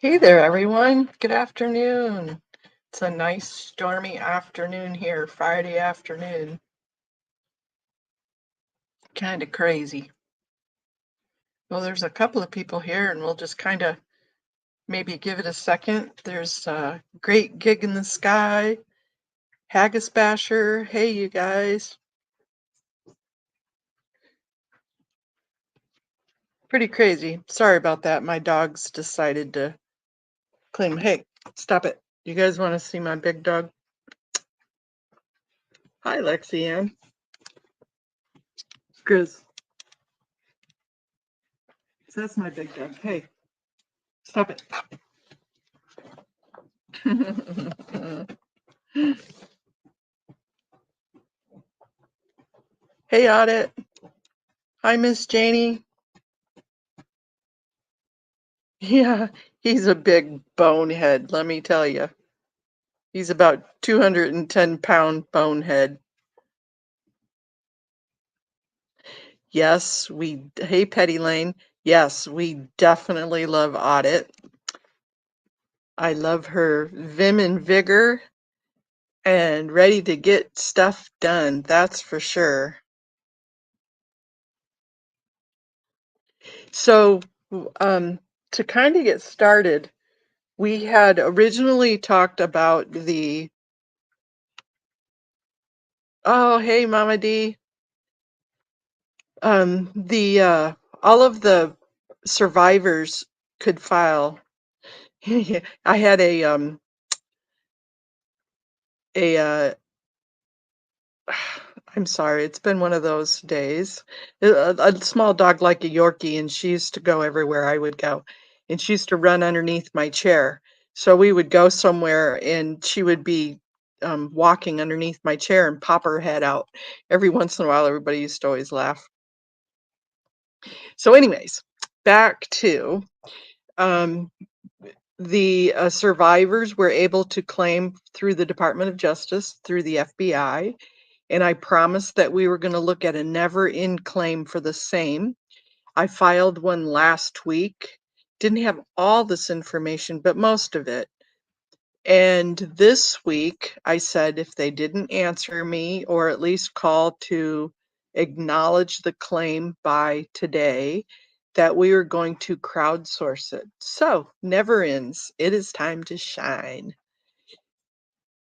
Hey there, everyone. Good afternoon. It's a nice stormy afternoon here, Friday afternoon. Kind of crazy. Well, there's a couple of people here, and we'll just kind of maybe give it a second. There's a great gig in the sky. Haggis Basher. Hey, you guys. Pretty crazy. Sorry about that. My dogs decided to claim. Hey, stop it. You guys want to see my big dog? Hi, Lexi Ann. Grizz. So that's my big dog. Hey, stop it. Hey, Audit. Hi, Miss Janie. Yeah, he's a big bonehead, let me tell you. He's about 210-pound bonehead. Yes, hey, Petty Lane. Yes, we definitely love Audit. I love her vim and vigor and ready to get stuff done, that's for sure. So, to kind of get started, we had originally talked about oh, hey, Mama D. All of the survivors could file. I had a I'm sorry, it's been one of those days. A small dog like a Yorkie, and she used to go everywhere I would go, and she used to run underneath my chair. So we would go somewhere, and she would be walking underneath my chair and pop her head out. Every once in a while, everybody used to always laugh. So, anyways, back to um, the survivors were able to claim through the Department of Justice, through the FBI, and I promised that we were going to look at a never-end claim for the same. I filed one last week. Didn't have all this information, but most of it. And this week, I said if they didn't answer me or at least call to acknowledge the claim by today, that we were going to crowdsource it. So, never ends. It is time to shine.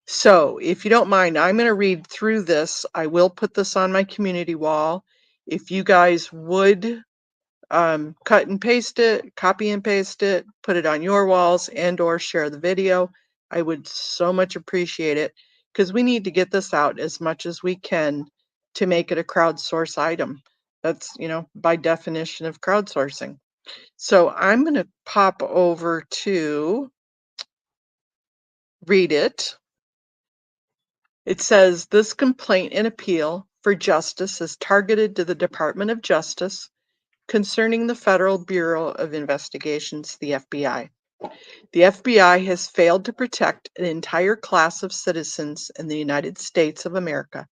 So, if you don't mind, I'm going to read through this. I will put this on my community wall. If you guys would cut and paste it, copy and paste it, put it on your walls and or share the video. I would so much appreciate it because we need to get this out as much as we can to make it a crowdsource item. That's, by definition of crowdsourcing. So I'm going to pop over to read it. It says this complaint and appeal for justice is targeted to the Department of Justice concerning the Federal Bureau of Investigations, the FBI. The FBI has failed to protect an entire class of citizens in the United States of America.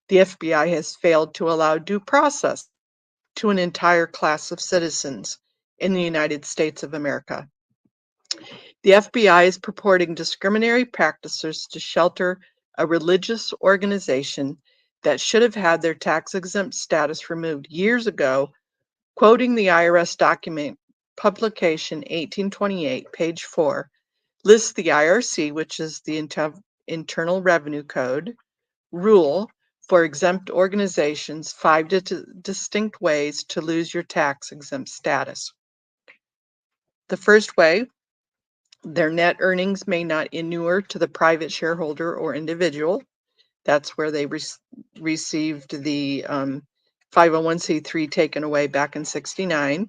The FBI has failed to allow due process to an entire class of citizens in the United States of America. The FBI is purporting discriminatory practices to shelter a religious organization that should have had their tax-exempt status removed years ago. Quoting the IRS document, publication 1828, page 4, lists the IRC, which is the Internal Revenue Code, rule for exempt organizations, 5 distinct ways to lose your tax-exempt status. The first way, their net earnings may not inure to the private shareholder or individual. That's where they received the 501c3 taken away back in '69.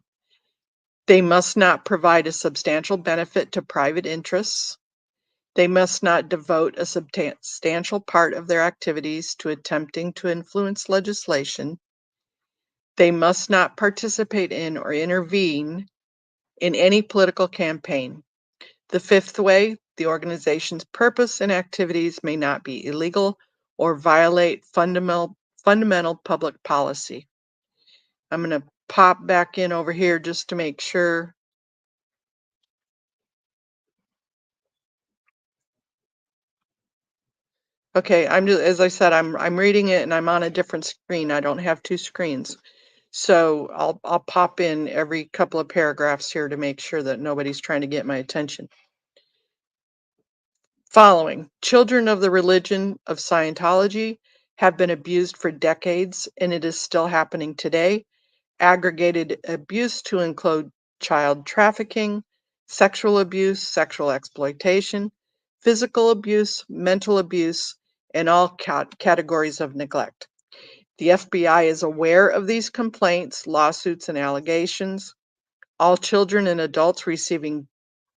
They must not provide a substantial benefit to private interests. They must not devote a substantial part of their activities to attempting to influence legislation. They must not participate in or intervene in any political campaign. The fifth way, the organization's purpose and activities may not be illegal or violate fundamental public policy. I'm going to pop back in over here just to make sure Okay, as I said, I'm reading it and I'm on a different screen. I don't have two screens. So I'll pop in every couple of paragraphs here to make sure that nobody's trying to get my attention. Following, children of the religion of Scientology have been abused for decades, and it is still happening today. Aggregated abuse to include child trafficking, sexual abuse, sexual exploitation, physical abuse, mental abuse, and all categories of neglect. The FBI is aware of these complaints, lawsuits, and allegations. All children and adults receiving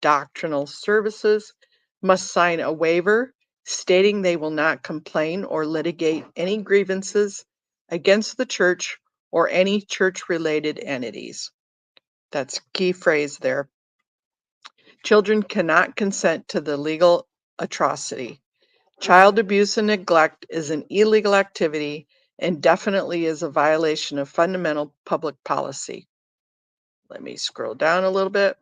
doctrinal services must sign a waiver stating they will not complain or litigate any grievances against the church or any church-related entities. That's a key phrase there. Children cannot consent to the legal atrocity. Child abuse and neglect is an illegal activity and definitely is a violation of fundamental public policy. Let me scroll down a little bit.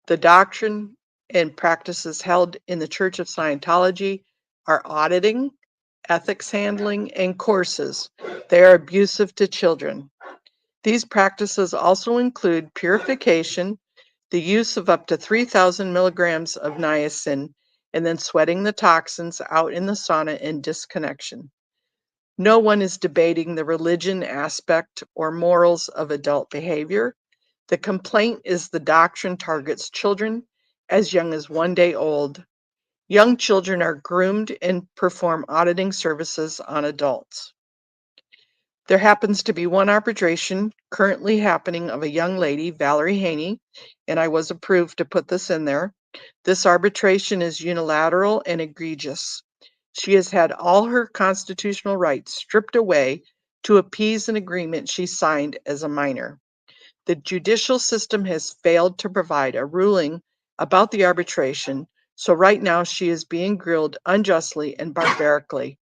The doctrine and practices held in the Church of Scientology are auditing, ethics handling, and courses. They are abusive to children. These practices also include purification, the use of up to 3,000 milligrams of niacin, and then sweating the toxins out in the sauna and disconnection. No one is debating the religion aspect or morals of adult behavior. The complaint is the doctrine targets children as young as 1 day old. Young children are groomed and perform auditing services on adults. There happens to be one arbitration currently happening of a young lady, Valerie Haney, and I was approved to put this in there. This arbitration is unilateral and egregious. She has had all her constitutional rights stripped away to appease an agreement she signed as a minor. The judicial system has failed to provide a ruling about the arbitration, so right now she is being grilled unjustly and barbarically.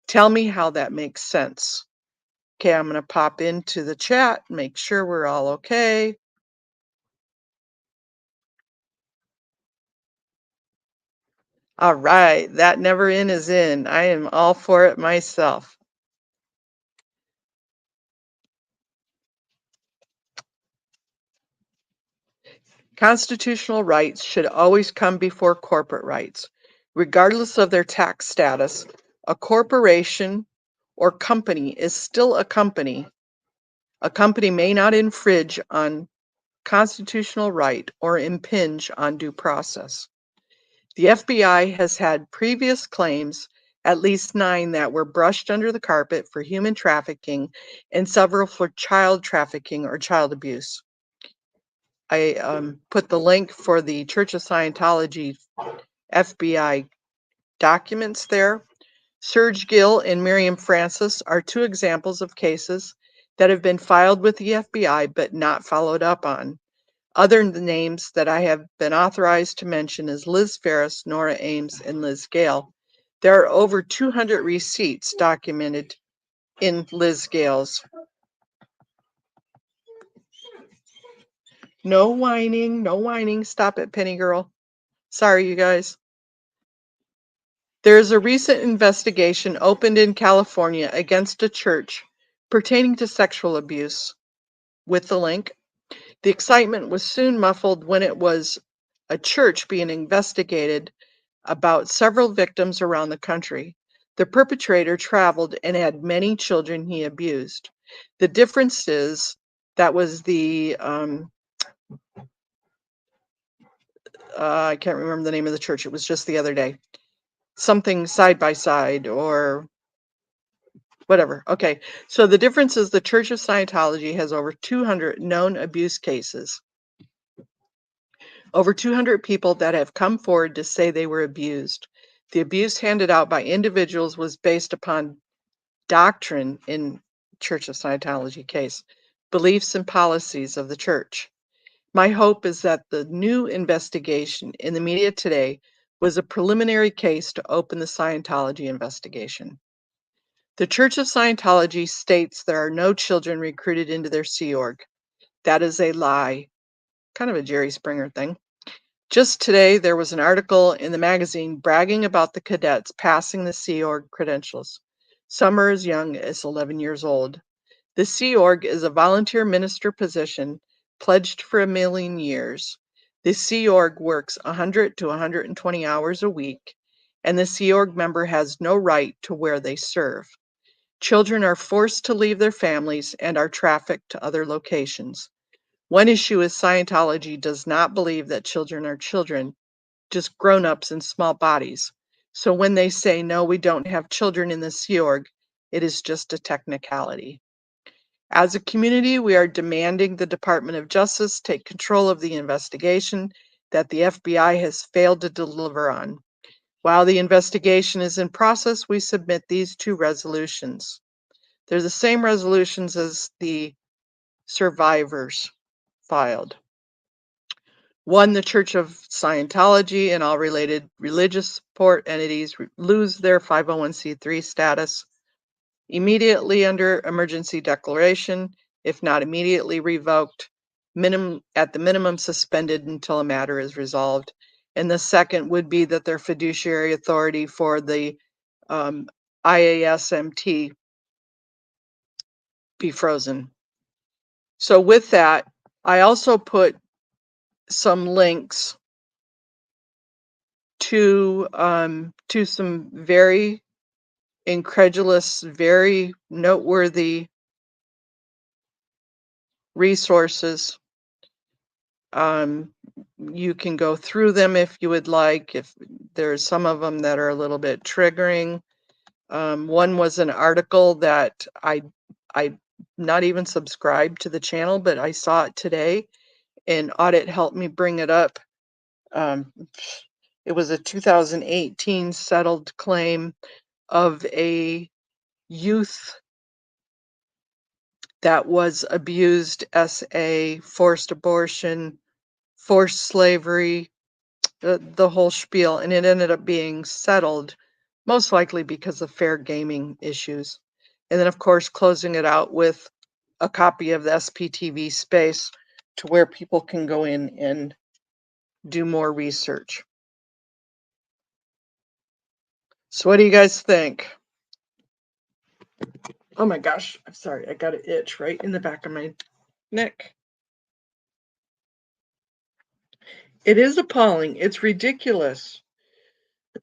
Tell me how that makes sense. Okay, I'm going to pop into the chat, make sure we're all okay. All right, that never in is in. I am all for it myself. Constitutional rights should always come before corporate rights. Regardless of their tax status, a corporation or company is still a company. A company may not infringe on constitutional right or impinge on due process. The FBI has had previous claims, at least 9 that were brushed under the carpet for human trafficking and several for child trafficking or child abuse. I put the link for the Church of Scientology FBI documents there. Serge Gill and Miriam Francis are 2 examples of cases that have been filed with the FBI but not followed up on. Other names that I have been authorized to mention is Liz Ferris, Nora Ames, and Liz Gale. There are over 200 receipts documented in Liz Gale's. No whining, no whining. Stop it, Penny Girl. Sorry, you guys. There is a recent investigation opened in California against a church pertaining to sexual abuse. With the link, the excitement was soon muffled when it was a church being investigated about several victims around the country. The perpetrator traveled and had many children he abused. The difference is that was I can't remember the name of the church. It was just the other day. Something side by side or whatever. Okay. So the difference is the Church of Scientology has over 200 known abuse cases. Over 200 people that have come forward to say they were abused. The abuse handed out by individuals was based upon doctrine in Church of Scientology case, beliefs and policies of the church. My hope is that the new investigation in the media today was a preliminary case to open the Scientology investigation. The Church of Scientology states there are no children recruited into their Sea Org. That is a lie. Kind of a Jerry Springer thing. Just today, there was an article in the magazine bragging about the cadets passing the Sea Org credentials. Some are as young as 11 years old. The Sea Org is a volunteer minister position pledged for 1,000,000 years. The Sea Org works 100 to 120 hours a week, and the Sea Org member has no right to where they serve. Children are forced to leave their families and are trafficked to other locations. One issue is Scientology does not believe that children are children, just grown-ups in small bodies. So when they say, no, we don't have children in the Sea Org, it is just a technicality. As a community, we are demanding the Department of Justice take control of the investigation that the FBI has failed to deliver on. While the investigation is in process, we submit these two resolutions. They're the same resolutions as the survivors filed. One, the Church of Scientology and all related religious support entities lose their 501c3 status immediately under emergency declaration, if not immediately revoked, at the minimum suspended until a matter is resolved. And the second would be that their fiduciary authority for the IASMT be frozen. So with that, I also put some links to some very incredulous, very noteworthy resources. You can go through them if you would like. If there's some of them that are a little bit triggering. One was an article that I not even subscribed to the channel, but I saw it today, and Audit helped me bring it up. It was a 2018 settled claim of a youth that was abused as a forced abortion, forced slavery, the whole spiel, and it ended up being settled, most likely because of fair gaming issues. And then, of course, closing it out with a copy of the SPTV space to where people can go in and do more research. So what do you guys think? Oh my gosh, I'm sorry, I got an itch right in the back of my neck. It is appalling. It's ridiculous.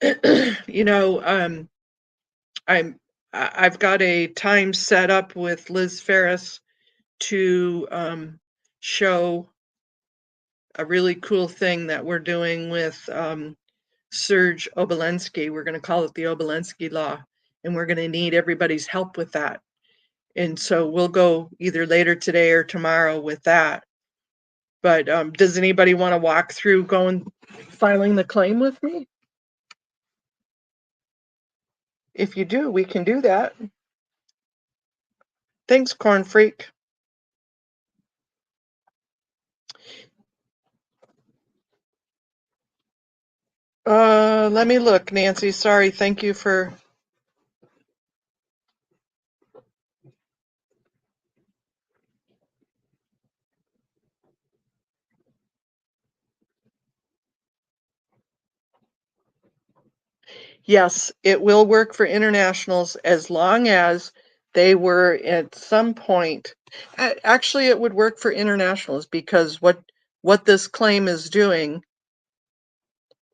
You know, I've got a time set up with Liz Ferris to show a really cool thing that we're doing with Serge Obolensky. We're going to call it the Obolensky Law, and we're going to need everybody's help with that. And so we'll go either later today or tomorrow with that. But does anybody want to walk through filing the claim with me? If you do, we can do that. Thanks, Corn Freak. Let me look, Nancy. Sorry. Thank you for. Yes, it will work for internationals as long as they were at some point. Actually, it would work for internationals because what this claim is doing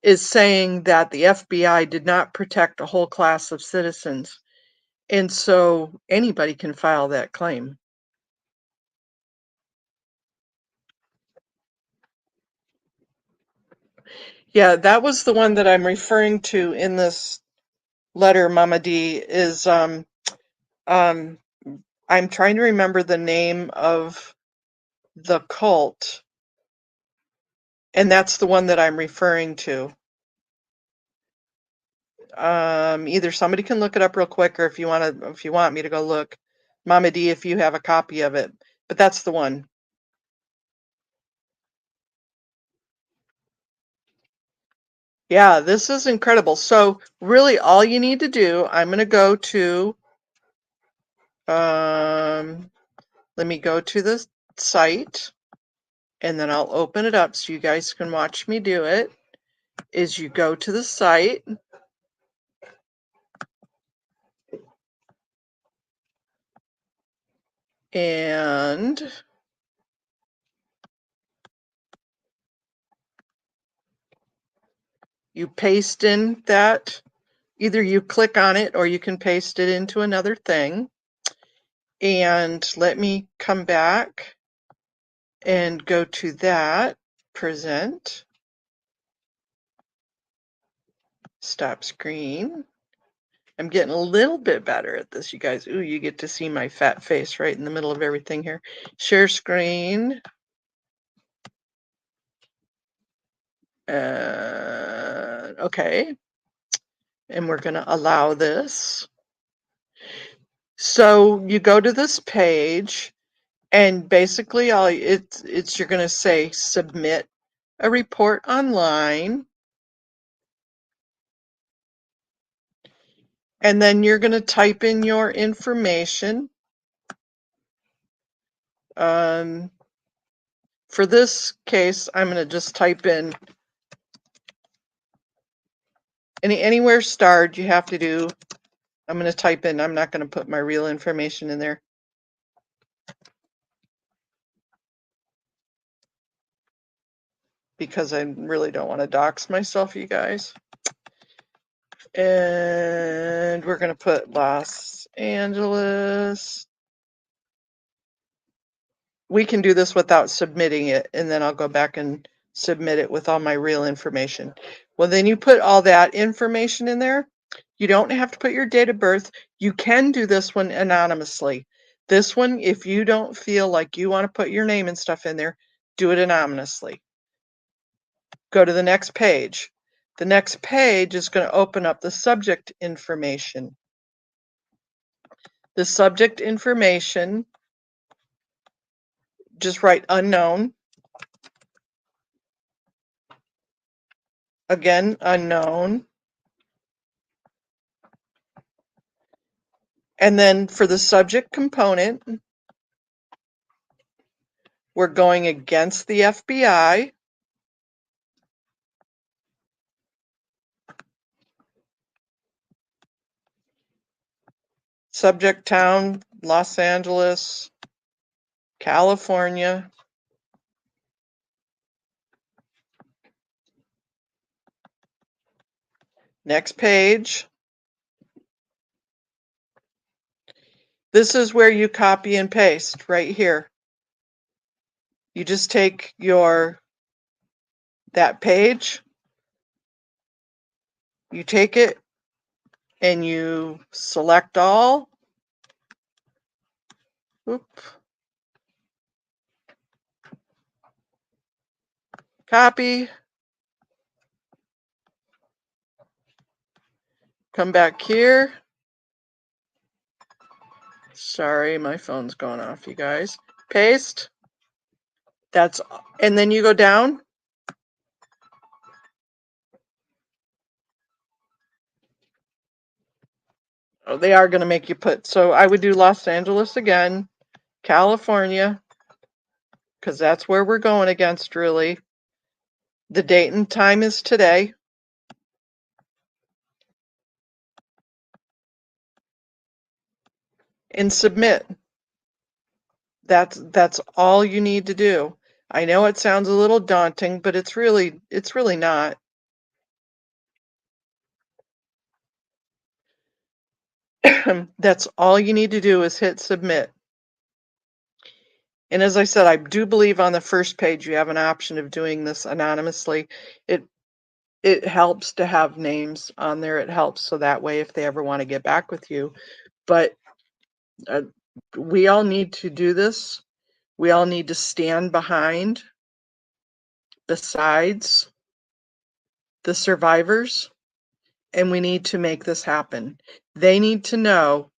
is saying that the FBI did not protect a whole class of citizens. And so anybody can file that claim. Yeah, that was the one that I'm referring to in this letter, Mama D, is I'm trying to remember the name of the cult, and that's the one that I'm referring to. Either somebody can look it up real quick, or if you want me to go look, Mama D, if you have a copy of it. But that's the one. Yeah, this is incredible. So really all you need to do, I'm going to go to, let me go to the site. and then I'll open it up so you guys can watch me do it, is you go to the site, and you paste in that, either you click on it or you can paste it into another thing. And let me come back and go to that, present, stop screen. I'm getting a little bit better at this, you guys. Ooh, you get to see my fat face right in the middle of everything here. Share screen. Okay. And we're going to allow this. So you go to this page, and basically you're going to say submit a report online. And then you're going to type in your information. For this case, I'm going to just type in anywhere starred you have to do. I'm going to type in, I'm not going to put my real information in there, because I really don't want to dox myself, you guys. And we're going to put Los Angeles. We can do this without submitting it, and then I'll go back and submit it with all my real information. Well, then you put all that information in there. You don't have to put your date of birth. You can do this one anonymously. This one, if you don't feel like you want to put your name and stuff in there, do it anonymously. Go to the next page. The next page is going to open up the subject information. The subject information, just write unknown. Again, unknown. And then for the subject component, we're going against the FBI. Subject town, Los Angeles, California. Next page. This is where you copy and paste right here. You just take that page, you take it and you select all. Oop. Copy. Come back here. Sorry, my phone's going off, you guys. Paste. And then you go down. Oh, they are going to make you put, so I would do Los Angeles again, California, because that's where we're going against, really. The date and time is today. And submit. That's all you need to do. I know it sounds a little daunting, but it's really not. That's all you need to do is hit submit. And as I said, I do believe on the first page you have an option of doing this anonymously. It helps to have names on there. It helps so that way if they ever want to get back with you. But we all need to do this. We all need to stand behind, besides the survivors, and we need to make this happen. They need to know,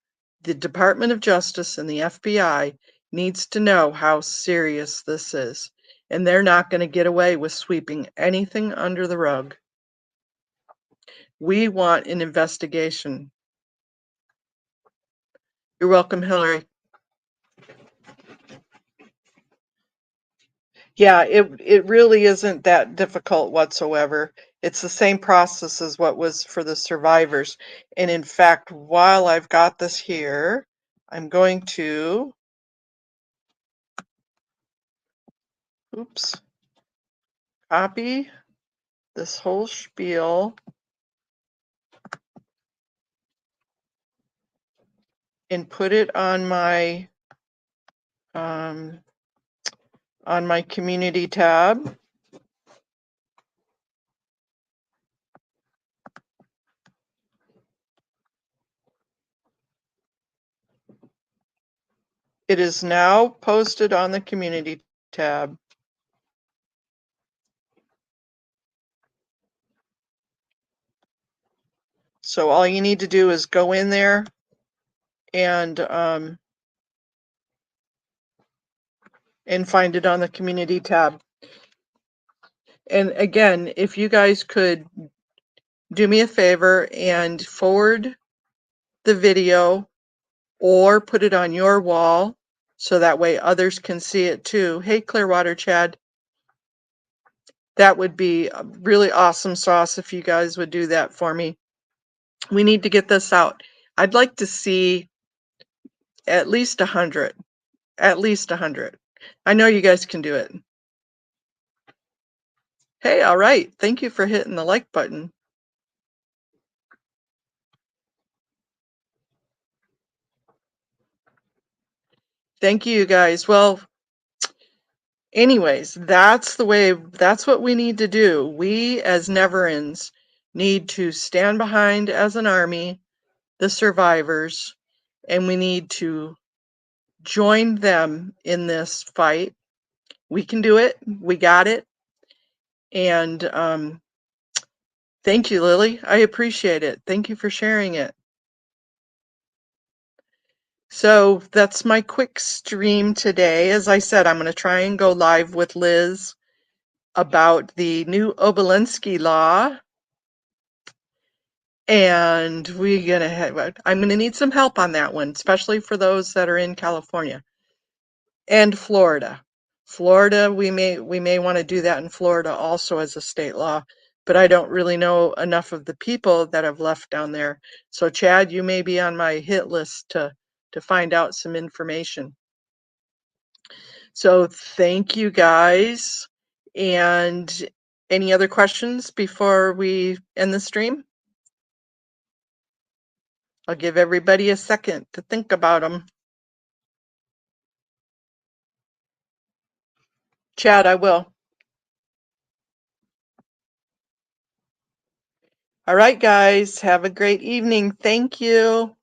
the Department of Justice and the FBI needs to know how serious this is, and they're not going to get away with sweeping anything under the rug. We want an investigation. You're welcome, Hillary. Yeah, it really isn't that difficult whatsoever. It's the same process as what was for the survivors. And in fact, while I've got this here, I'm going to, oops, copy this whole spiel and put it um, on my community tab. It is now posted on the community tab. So all you need to do is go in there and find it on the community tab. And again, if you guys could do me a favor and forward the video or put it on your wall so that way others can see it too. Hey, Clearwater Chad, that would be a really awesome sauce if you guys would do that for me. We need to get this out. I'd like to see at least 100. At least 100. I know you guys can do it. Hey, all right. Thank you for hitting the like button. Thank you, guys. Well, anyways, that's what we need to do. We as Neverins need to stand behind as an army the survivors, and we need to join them in this fight. We can do it. We got it. And thank you, Lily. I appreciate it. Thank you for sharing it. So that's my quick stream today. As I said, I'm going to try and go live with Liz about the new Obolensky law. And I'm going to need some help on that one, especially for those that are in California and Florida. Florida, we may want to do that in Florida also as a state law, but I don't really know enough of the people that have left down there. So Chad, you may be on my hit list to find out some information. So thank you guys. And any other questions before we end the stream? I'll give everybody a second to think about them. Chad, I will. All right, guys, have a great evening. Thank you.